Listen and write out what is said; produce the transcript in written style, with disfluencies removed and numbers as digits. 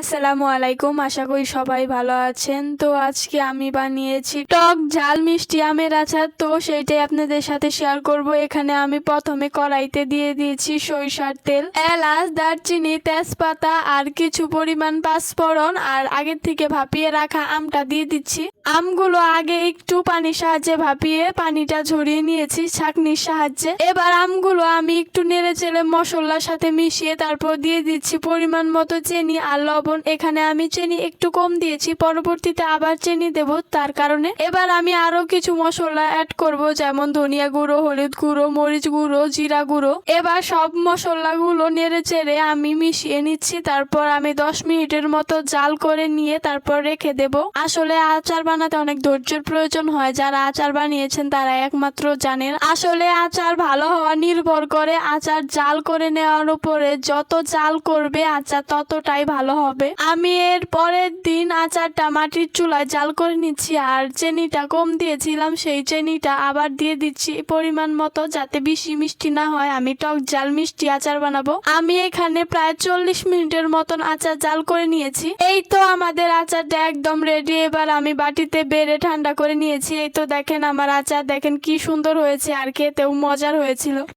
আসসালামু আলাইকুম, আশা করি সবাই ভালো আছেন। তো আজকে আমি বানিয়েছি টক ঝাল মিষ্টি আমের আচার। তো সেইটাই আপনাদের সাথে শেয়ার করব। এখানে আমি প্রথমে কড়াইতে দিয়ে দিয়েছি সরিষার তেল, এলাচ, দারচিনি, তেজপাতা আর কিছু পরিমাণ পাঁচফোড়ন, আর আগের থেকে ভাপিয়ে রাখা আমটা দিয়ে দিচ্ছি। আমগুলো আগে একটু পানির সাহায্যে ভাপিয়ে পানিটা ঝরিয়ে নিয়েছি ছাঁকনির সাহায্যে। এবার আমগুলো আমি একটু নেড়ে চেড়ে মশলার সাথে মিশিয়ে তারপর দিয়ে দিচ্ছি পরিমাণ মতো চিনি আর লবণ। এখানে আমি চিনি একটু কম দিয়েছি, পরবর্তীতে আবার চিনি দেব তার কারণে। এবার আমি আরো কিছু মশলা অ্যাড করব, যেমন ধনিয়া গুঁড়ো, হলুদ গুঁড়ো, মরিচ গুঁড়ো, জিরা গুঁড়ো। এবার সব মশলাগুলো নেড়ে চেড়ে আমি মিশিয়ে নিচ্ছি। তারপর আমি 10 মিনিটের মতো জাল করে নিয়ে তারপর রেখে দেব। আসলে আচার বানাতে অনেক ধৈর্যের প্রয়োজন হয়, যারা আচার বানিয়েছেন তারা একমাত্র জানেন। আসলে আচার ভালো হওয়া নির্ভর করে আচার জাল করে নেওয়ার উপরে। যত জাল করবে আচার ততটাই ভালো হবে। আমি এর পরের দিন আচারটা মাটির চুলায় জাল করে নিচ্ছি, আর চিনিটা কম দিয়েছিলাম সেই চিনিটা আবার দিয়ে দিচ্ছি পরিমাণ মতো, যাতে বেশি মিষ্টি না হয়। আমি টক ঝাল মিষ্টি আচার বানাবো। আমি এখানে প্রায় 40 মিনিটের মতন আচার জাল করে নিয়েছি। এই তো আমাদের আচারটা একদম রেডি। এবার আমি বাটিতে বেড়ে ঠান্ডা করে নিয়েছি। এই তো দেখেন আমার আচার, দেখেন কি সুন্দর হয়েছে আর খেতেও মজার হয়েছিল।